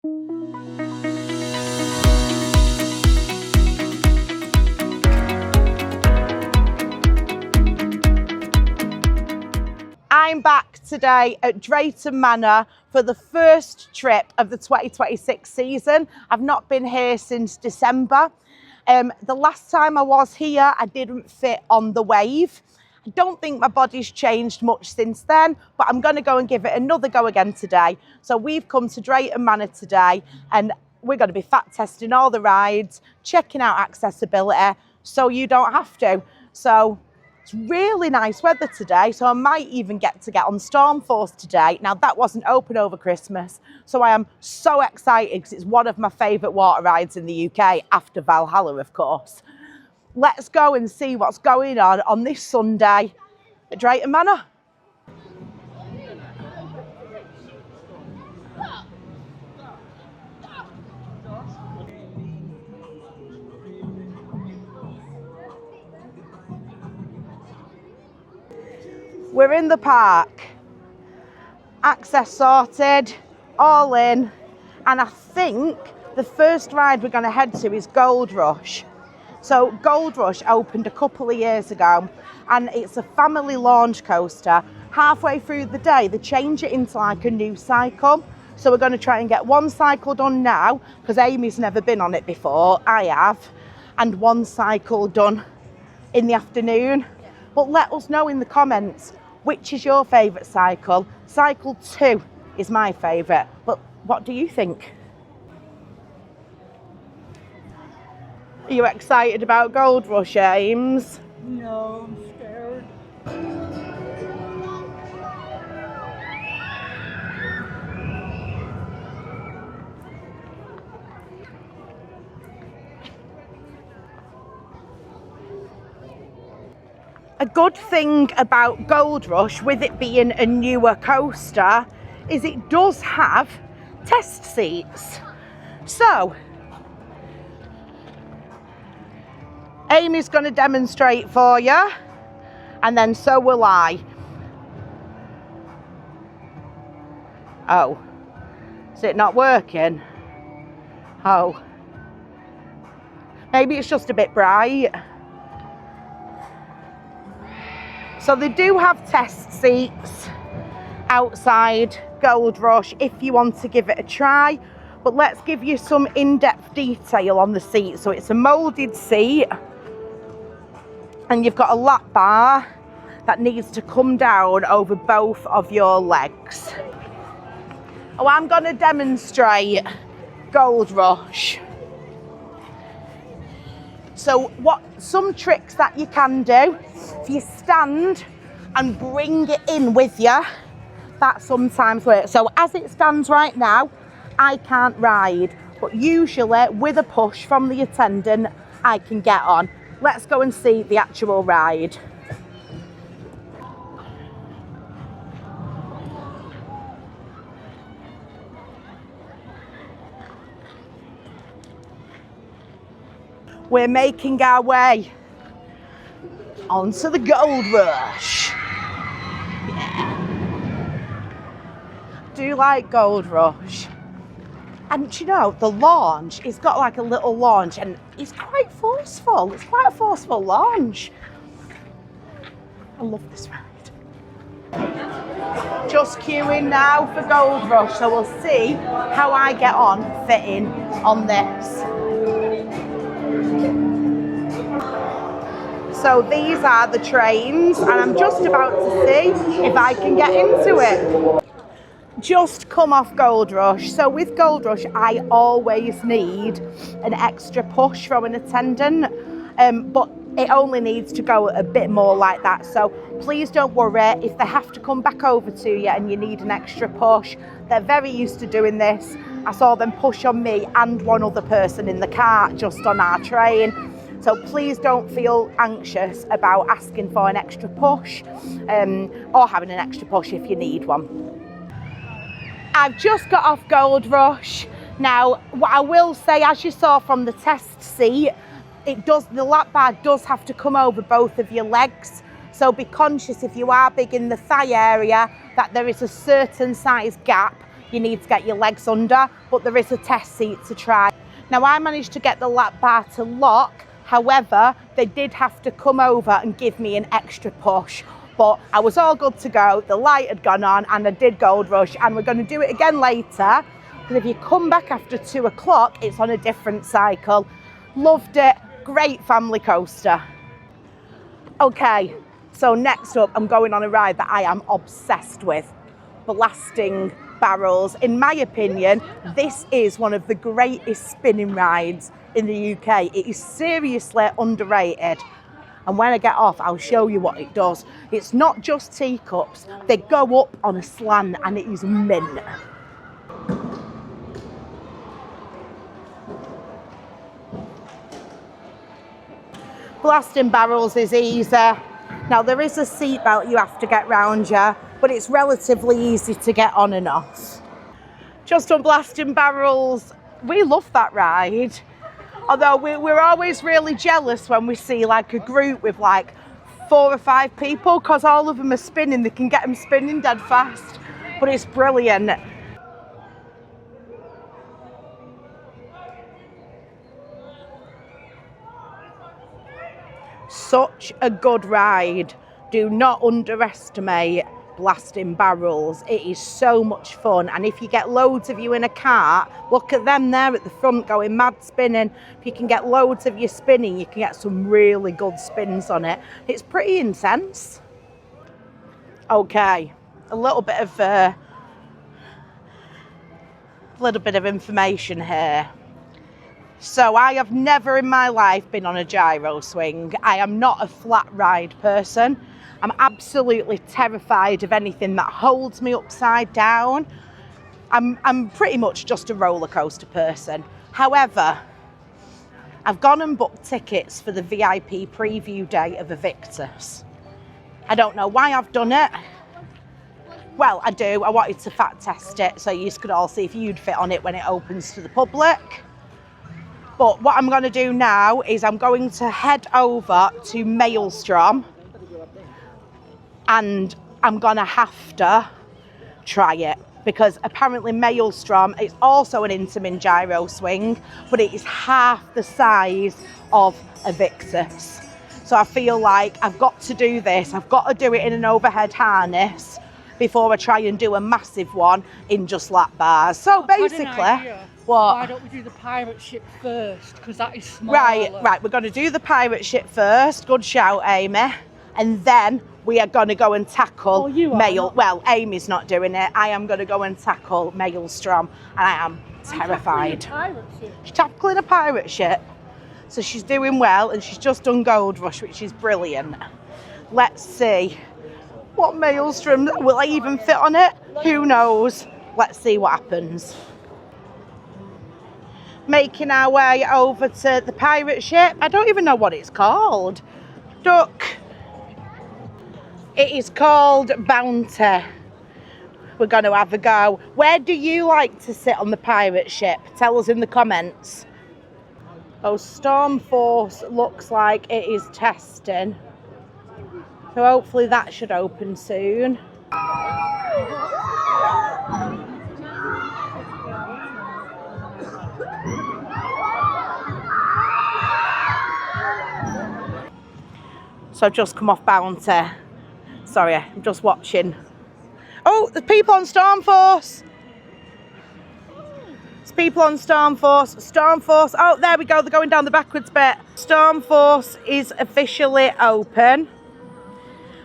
I'm back today at Drayton Manor for the first trip of the 2026 season. I've not been here since December. The last time I was here, I didn't fit on the wave. I don't think my body's changed much since then, but I'm going to go and give it another go again today. So we've come to Drayton Manor today and we're going to be fat testing all the rides, checking out accessibility so you don't have to. So it's really nice weather today, so I might even get on Stormforce today. Now, that wasn't open over Christmas, so I am so excited because it's one of my favourite water rides in the UK, after Valhalla, of course. Let's go and see what's going on this Sunday at Drayton Manor. We're in the park, access sorted, all in, and I think the first ride we're going to head to is Gold Rush. So Gold Rush opened a couple of years ago and it's a family launch coaster. Halfway through the day they change it into like a new cycle. So we're going to try and get one cycle done now because Amy's never been on it before, I have, and one cycle done in the afternoon. But let us know in the comments, which is your favourite cycle? Cycle 2 is my favourite, but what do you think? Are you excited about Gold Rush, Ames? No, I'm scared. A good thing about Gold Rush, with it being a newer coaster, is it does have test seats. So, Amy's going to demonstrate for you, and then so will I. Oh, is it not working? Oh, maybe it's just a bit bright. So they do have test seats outside Gold Rush if you want to give it a try. But let's give you some in-depth detail on the seat. So it's a moulded seat and you've got a lap bar that needs to come down over both of your legs. Oh, I'm going to demonstrate Gold Rush. So some tricks that you can do, if you stand and bring it in with you, that sometimes works. So as it stands right now, I can't ride, but usually with a push from the attendant, I can get on. Let's go and see the actual ride. We're making our way onto the Gold Rush. Yeah. Do you like Gold Rush? And you know, the launch, it's got like a little launch and it's quite forceful. It's quite a forceful launch. I love this ride. Just queuing now for Gold Rush, so we'll see how I get on fitting on this. So these are the trains and I'm just about to see if I can get into it. Just come off Gold Rush. So with Gold Rush, I always need an extra push from an attendant, but it only needs to go a bit more like that. So please don't worry if they have to come back over to you and you need an extra push. They're very used to doing this. I saw them push on me and one other person in the car just on our train. So please don't feel anxious about asking for an extra push or having an extra push if you need one. I've just got off Gold Rush. Now, what I will say, as you saw from the test seat, the lap bar does have to come over both of your legs. So be conscious if you are big in the thigh area that there is a certain size gap you need to get your legs under, but there is a test seat to try. Now I managed to get the lap bar to lock, however, they did have to come over and give me an extra push. But I was all good to go, the light had gone on and I did Gold Rush, and we're going to do it again later, because if you come back after 2 o'clock, it's on a different cycle. Loved it, great family coaster. Okay, so next up I'm going on a ride that I am obsessed with, Blasting Barrels. In my opinion, this is one of the greatest spinning rides in the UK. It is seriously underrated. And when I get off, I'll show you what it does. It's not just teacups, they go up on a slant and it is mint. Blasting Barrels is easy. Now there is a seat belt you have to get round you, but it's relatively easy to get on and off. Just on Blasting Barrels, we love that ride. Although we're always really jealous when we see like a group with like 4 or 5 people, because all of them are spinning, they can get them spinning dead fast. But it's brilliant. Such a good ride. Do not underestimate Blasting Barrels. It is so much fun, and if you get loads of you in a cart, look at them there at the front going mad spinning. If you can get loads of you spinning, you can get some really good spins on it. It's pretty intense. Okay, a little bit of information here. So I have never in my life been on a gyro swing. I am not a flat ride person. I'm absolutely terrified of anything that holds me upside down. I'm pretty much just a roller coaster person. However, I've gone and booked tickets for the VIP preview day of Evictus. I don't know why I've done it. Well, I do. I wanted to fat test it so you could all see if you'd fit on it when it opens to the public. But what I'm going to do now is I'm going to head over to Maelstrom, and I'm going to have to try it, because apparently Maelstrom is also an Intamin gyro swing, but it is half the size of Evictus. So I feel like I've got to do this. I've got to do it in an overhead harness before I try and do a massive one in just lap bars. So basically, what? Why don't we do the pirate ship first? Because that is smaller. Right, we're going to do the pirate ship first. Good shout, Amy. And then we are going to go and tackle Well, Amy's not doing it. I am going to go and tackle Maelstrom, and I am terrified. She's tackling a pirate ship. So she's doing well, and she's just done Gold Rush, which is brilliant. Let's see what Maelstrom, will I even fit on it? Who knows? Let's see what happens. Making our way over to the pirate ship. I don't even know what it's called. Duck. It is called Bounty. We're going to have a go. Where do you like to sit on the pirate ship? Tell us in the comments. Oh, Storm Force looks like it is testing. So hopefully that should open soon. So I've just come off Bounty. Sorry, I'm just watching. Oh, there's people on Storm Force. There's people on Storm Force. Storm Force. Oh, there we go. They're going down the backwards bit. Storm Force is officially open.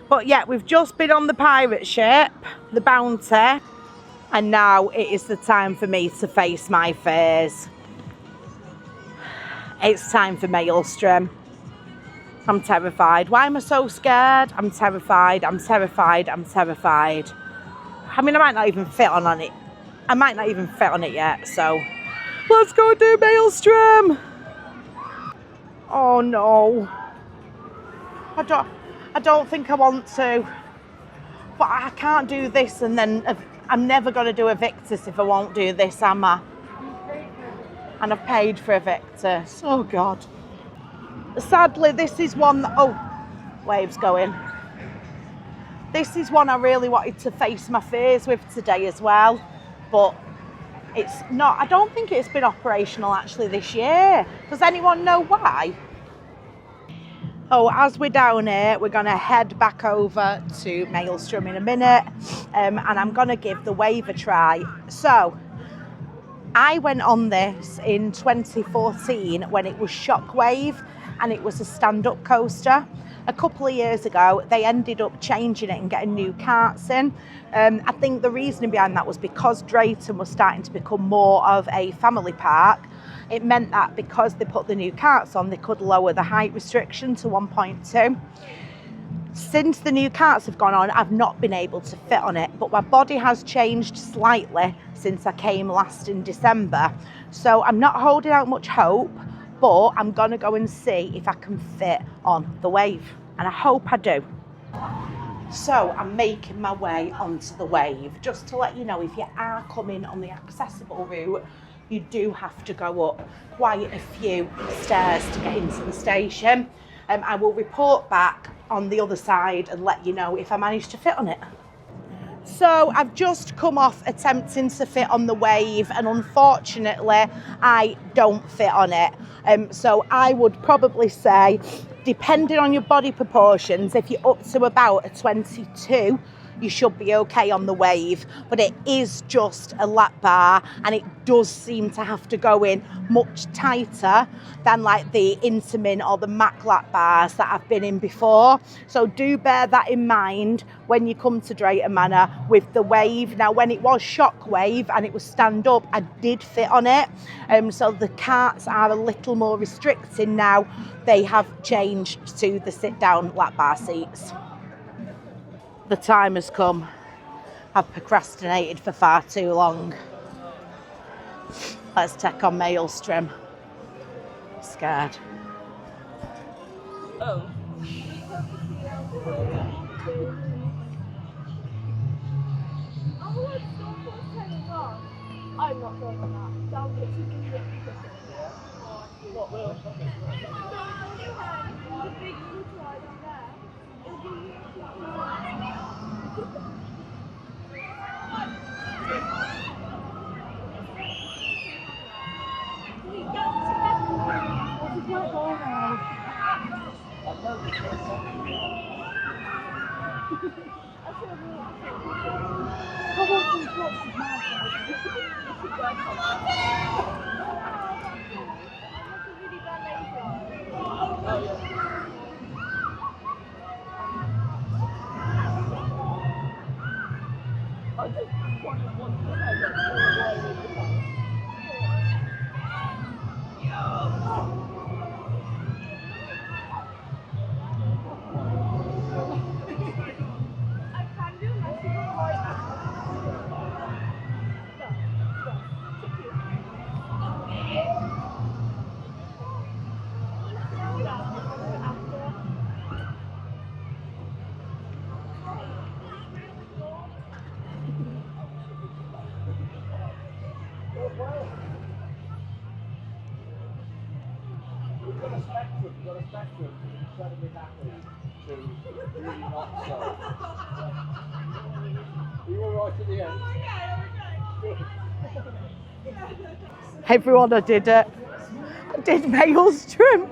But yeah, we've just been on the pirate ship, the Bounty, and now it is the time for me to face my fears. It's time for Maelstrom. I'm terrified. Why am I so scared? I'm terrified. I'm terrified. I'm terrified. I mean, I might not even fit on it. I might not even fit on it yet, so let's go do Maelstrom. Oh no. I don't think I want to. But I can't do this, and then I'm never going to do Evictus if I won't do this, am I? And I've paid for Evictus. Oh God. Sadly, this is one that, oh, waves going. This is one I really wanted to face my fears with today as well. but it's not, I don't think it's been operational actually this year. Does anyone know why? Oh, as we're down here, we're going to head back over to Maelstrom in a minute, and I'm going to give the wave a try. So, I went on this in 2014 when it was Shockwave, and it was a stand-up coaster. A couple of years ago, they ended up changing it and getting new carts in. I think the reasoning behind that was because Drayton was starting to become more of a family park. It meant that because they put the new carts on, they could lower the height restriction to 1.2. Since the new carts have gone on, I've not been able to fit on it, but my body has changed slightly since I came last in December. So I'm not holding out much hope, but I'm going to go and see if I can fit on the wave, and I hope I do. So I'm making my way onto the wave. Just to let you know, if you are coming on the accessible route, you do have to go up quite a few stairs to get into the station. I will report back on the other side and let you know if I manage to fit on it. So I've just come off attempting to fit on the wave, and unfortunately I don't fit on it. So I would probably say, depending on your body proportions, if you're up to about a 22, you should be okay on the wave, but it is just a lap bar, and it does seem to have to go in much tighter than like the Intamin or the Mac lap bars that I've been in before. So do bear that in mind when you come to Drayton Manor with the wave. Now, when it was Shockwave and it was stand up, I did fit on it. So the carts are a little more restricting now. They have changed to the sit down lap bar seats. The time has come. I've procrastinated for far too long. Let's take on Maelstrom. Scared. Oh. I'm not going on that. Down to what will? The big slide on there. You've got a spectrum from incredibly happy to really not so. Are you alright at the end? Everyone, I did it. I did Maelstrom.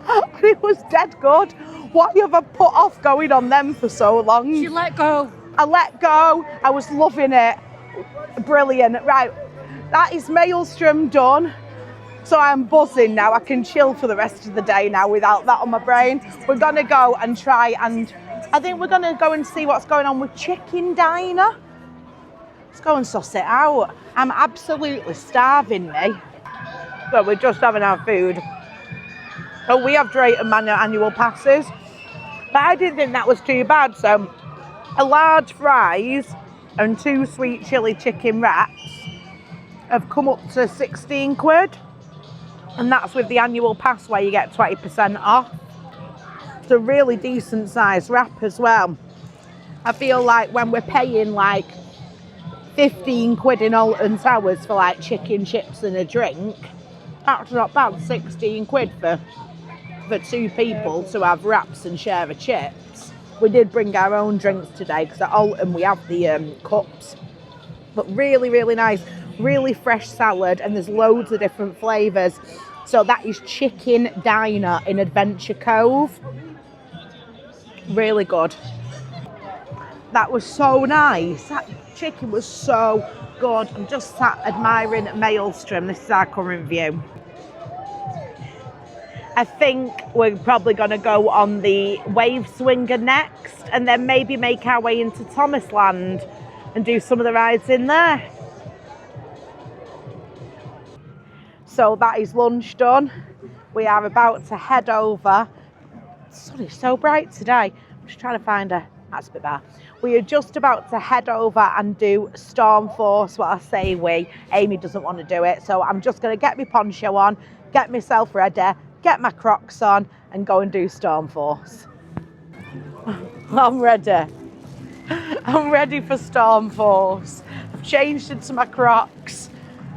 And it was dead good. Why have I put off going on them for so long? She let go. I let go. I was loving it. Brilliant. Right, that is Maelstrom done. So I'm buzzing now. I can chill for the rest of the day now without that on my brain. We're going to go and try, and I think we're going to go and see what's going on with Chicken Diner. Let's go and suss it out. I'm absolutely starving me. Well, we're just having our food. So we have Drayton Manor annual passes, but I didn't think that was too bad. So a large fries and 2 sweet chilli chicken wraps have come up to 16 quid. And that's with the annual pass where you get 20% off. It's a really decent sized wrap as well. I feel like when we're paying like 15 quid in Alton Towers for like chicken, chips and a drink, that's not bad. 16 quid for 2 people to have wraps and share a chips. We did bring our own drinks today because at Alton we have the cups. but really, really nice, really fresh salad, and there's loads of different flavours. So that is Chicken Diner in Adventure Cove. Really good. That was so nice. That chicken was so good. I'm just sat admiring Maelstrom. This is our current view. I think we're probably going to go on the wave swinger next, and then maybe make our way into Thomasland and do some of the rides in there. So that is lunch done. We are about to head over. The sun is so bright today. I'm just trying to find a... That's a bit better. We are just about to head over and do Storm Force. Well, I say we. Amy doesn't want to do it. So I'm just going to get my poncho on, get myself ready, get my Crocs on, and go and do Storm Force. I'm ready. I'm ready for Storm Force. I've changed into my Crocs.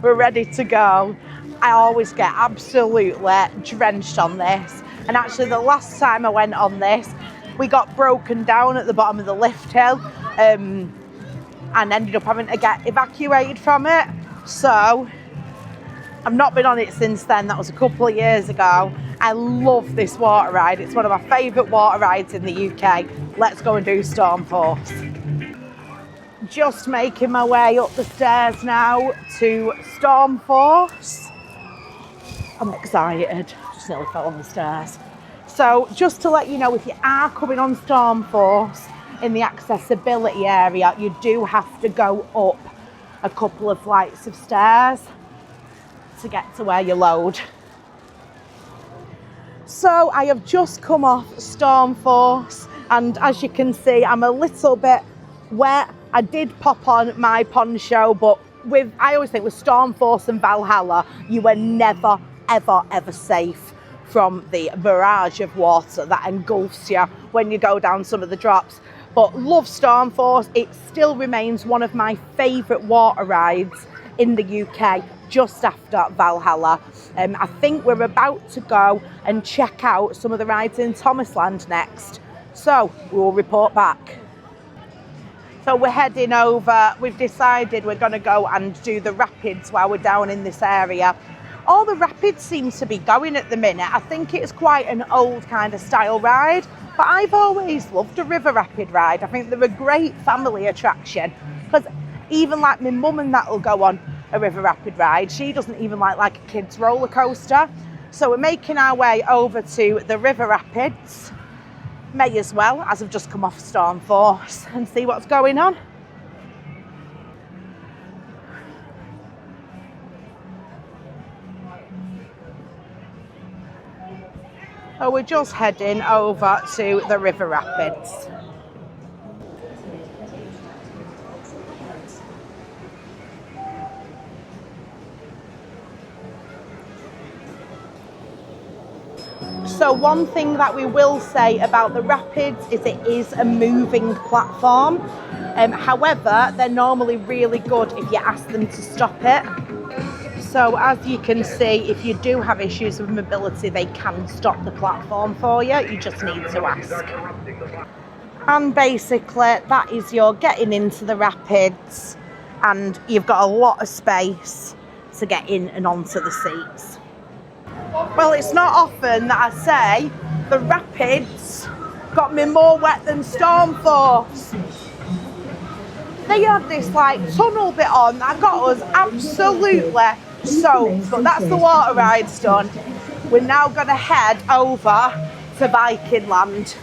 We're ready to go. I always get absolutely drenched on this. And actually the last time I went on this, we got broken down at the bottom of the lift hill and ended up having to get evacuated from it. So I've not been on it since then. That was a couple of years ago. I love this water ride. It's one of my favourite water rides in the UK. Let's go and do Storm Force. Just making my way up the stairs now to Storm Force. I'm excited. Just nearly fell on the stairs. So just to let you know, if you are coming on Storm Force in the accessibility area, you do have to go up a couple of flights of stairs to get to where you load. So I have just come off Storm Force, and as you can see, I'm a little bit wet. I did pop on my poncho, but I always think with Storm Force and Valhalla, you are never, ever, ever safe from the barrage of water that engulfs you when you go down some of the drops. But love Storm Force. It still remains one of my favourite water rides in the UK, just after Valhalla. I think we're about to go and check out some of the rides in Thomasland next. So we will report back. So we're heading over. We've decided we're going to go and do the rapids while we're down in this area. All the rapids seem to be going at the minute. I think it's quite an old kind of style ride, but I've always loved a river rapid ride. I think they're a great family attraction, because even like my mum and that will go on a river rapid ride. She doesn't even like a kid's roller coaster. So we're making our way over to the river rapids. May as well, as I've just come off Storm Force, and see what's going on. So we're just heading over to the river rapids. So one thing that we will say about the rapids is it is a moving platform. However, they're normally really good if you ask them to stop it. So as you can see, if you do have issues with mobility, they can stop the platform for you. You just need to ask. And basically, that is your getting into the rapids, and you've got a lot of space to get in and onto the seats. Well, it's not often that I say the rapids got me more wet than Storm Force. They had this tunnel bit on that got us absolutely soaked, but that's the water rides done. We're now going to head over to Viking Land.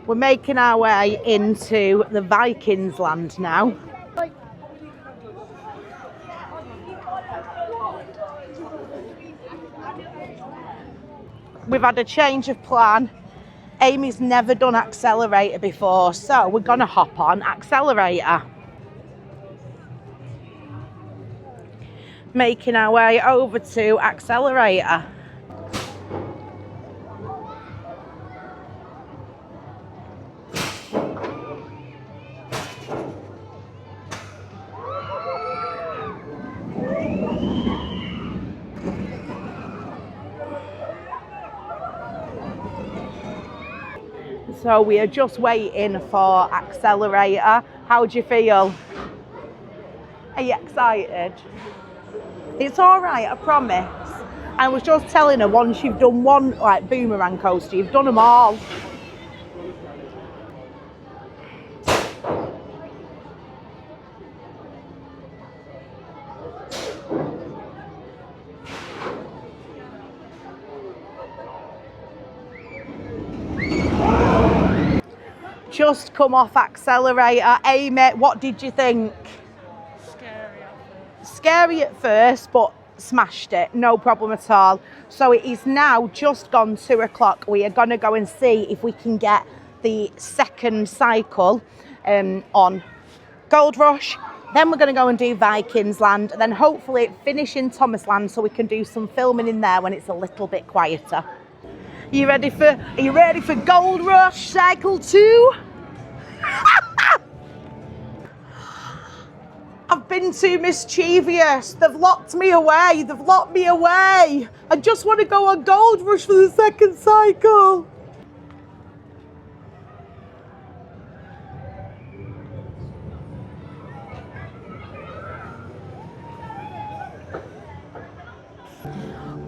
We're making our way into the Vikings Land now. We've had a change of plan. Amy's never done Accelerator before, so we're going to hop on Accelerator. Making our way over to Accelerator. So we are just waiting for Accelerator. How do you feel? Are you excited? It's all right, I promise. I was just telling her, once you've done one like boomerang coaster, you've done them all. Just come off accelerator. Amy, what did you think? Scary at first, but smashed it, no problem at all. So it is now just gone 2 o'clock. We are going to go and see if we can get the second cycle on Gold Rush. Then we're going to go and do Vikings Land, then hopefully finish in Thomas Land so we can do some filming in there when it's a little bit quieter. Are you ready for Gold Rush Cycle 2? I've been too mischievous. They've locked me away. I just want to go on Gold Rush for the second cycle.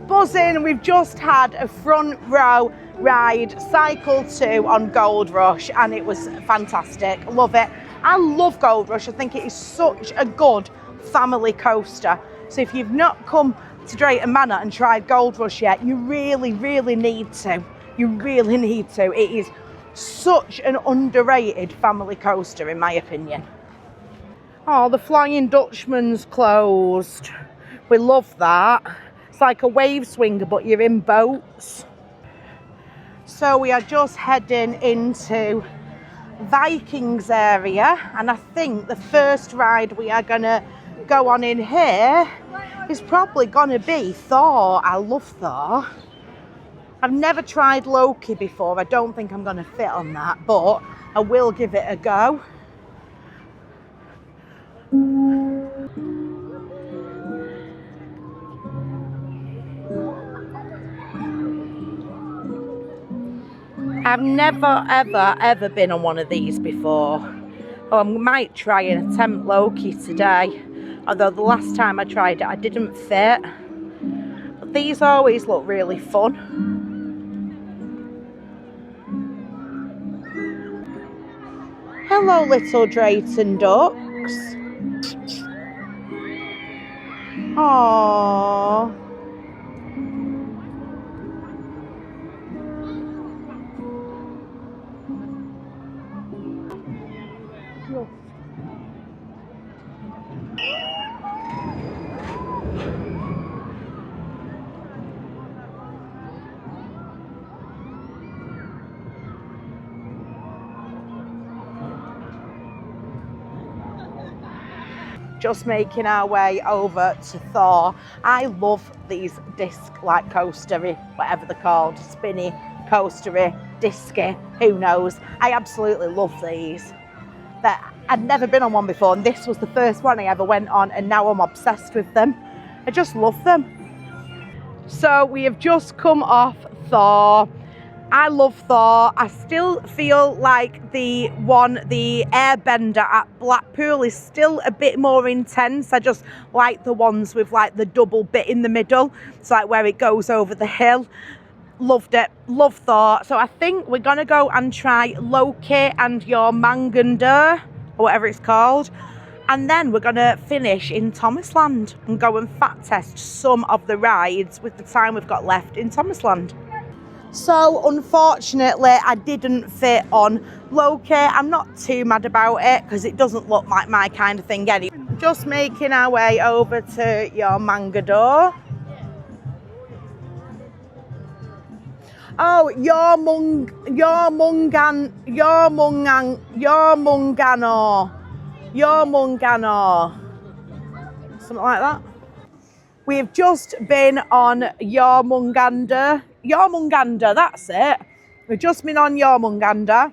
Buzzing, we've just had a front row ride, Cycle 2 on Gold Rush, and it was fantastic. Love it. I love Gold Rush. I think it is such a good family coaster. So if you've not come to Drayton Manor and tried Gold Rush yet, you really, really need to. You really need to. It is such an underrated family coaster, in my opinion. Oh, the Flying Dutchman's closed. We love that. It's like a wave swinger, but you're in boats. So we are just heading into Vikings area, and I think the first ride we are gonna go on in here is probably gonna be Thor. I love Thor. I've never tried Loki before. I don't think I'm gonna fit on that, but I will give it a go. I've never, ever been on one of these before. Oh, I might try and attempt Loki today. Although the last time I tried it, I didn't fit. But these always look really fun. Hello, little Drayton ducks. Aww. Just making our way over to Thor. I love these disc-like coastery, whatever they're called, spinny, coastery, disky, who knows. I absolutely love these. I'd never been on one before, and this was the first one I ever went on, and now I'm obsessed with them. I just love them. So we have just come off Thor. I love Thor. I still feel like the airbender at Blackpool is still a bit more intense. I just like the ones with like the double bit in the middle. It's like where it goes over the hill. Loved it. Love Thor. So I think we're going to go and try Loki and your Mangander, or whatever it's called. And then we're going to finish in Thomas Land and go and fat test some of the rides with the time we've got left in Thomas Land. So unfortunately I didn't fit on Loki. I'm not too mad about it because it doesn't look like my kind of thing anyway. Just making our way over to your Mangador. Oh, your Mungano. Something like that. We have just been on Jormungandr, that's it. We've just been on Jormungandr,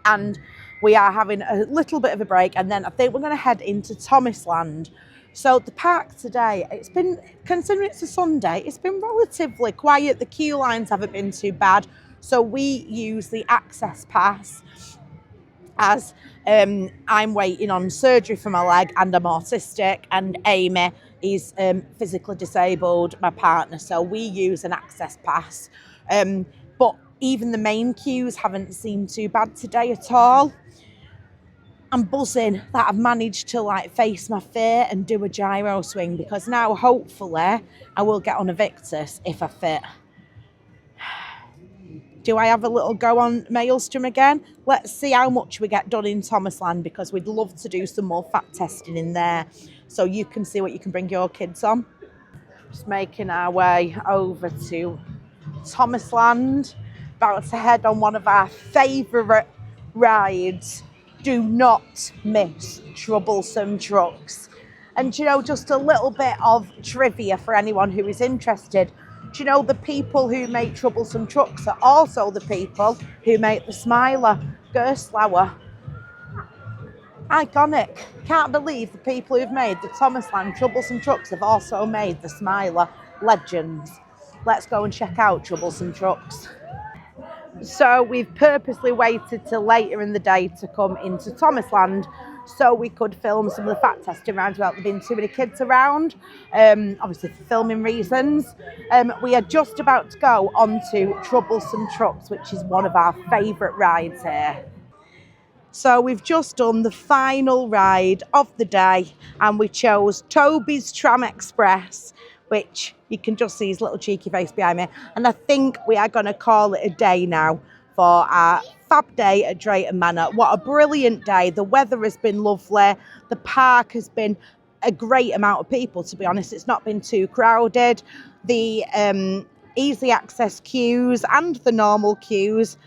and we are having a little bit of a break, and then I think we're going to head into Thomas Land. So the park today, it's been, considering it's a Sunday, it's been relatively quiet. The queue lines haven't been too bad, so we use the access pass. as I'm waiting on surgery for my leg and I'm autistic, and Amy is physically disabled, my partner, so we use an access pass. But even the main queues haven't seemed too bad today at all. I'm buzzing that I've managed to like face my fear and do a gyro swing, because now hopefully I will get on a Victus if I fit. Do I have a little go on Maelstrom again? Let's see how much we get done in Thomasland, because we'd love to do some more fat testing in there so you can see what you can bring your kids on. Just making our way over to Thomasland, about to head on one of our favourite rides. Do not miss Troublesome Trucks. And you know, just a little bit of trivia for anyone who is interested. Do you know the people who make Troublesome Trucks are also the people who make the Smiler, Gerstlauer? Iconic. Can't believe the people who've made the Thomasland Troublesome Trucks have also made the Smiler. Legends. Let's go and check out Troublesome Trucks. So we've purposely waited till later in the day to come into Thomasland so we could film some of the fat testing rounds without there being too many kids around, obviously for filming reasons. We are just about to go on to Troublesome Trucks, which is one of our favourite rides here. So we've just done the final ride of the day and we chose Toby's Tram Express, which you can just see his little cheeky face behind me. And I think we are going to call it a day now for our fab day at Drayton Manor. What a brilliant day. The weather has been lovely. The park has been a great amount of people, to be honest. It's not been too crowded. The easy access queues and the normal queues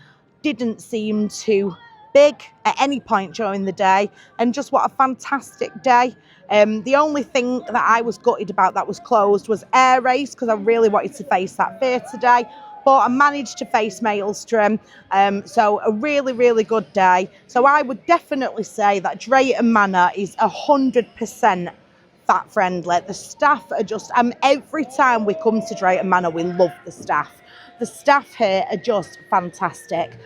didn't seem too big at any point during the day, and just what a fantastic day. The only thing that I was gutted about that was closed was Air Race, because I really wanted to face that fear today, but I managed to face Maelstrom, so a really, really good day. So I would definitely say that Drayton Manor is 100% fat friendly. The staff are just, every time we come to Drayton Manor, we love the staff. The staff here are just fantastic.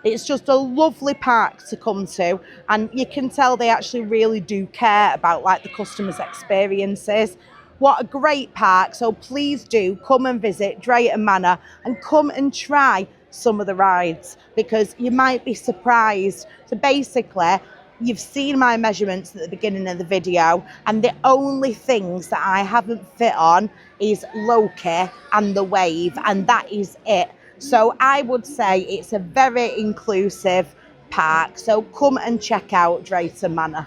It's just a lovely park to come to, and you can tell they actually really do care about like the customers' experiences. What a great park. So please do come and visit Drayton Manor and come and try some of the rides, because you might be surprised. So basically, you've seen my measurements at the beginning of the video, and the only things that I haven't fit on is Loki and the Wave, and that is it. So I would say it's a very inclusive park. So come and check out Drayton Manor.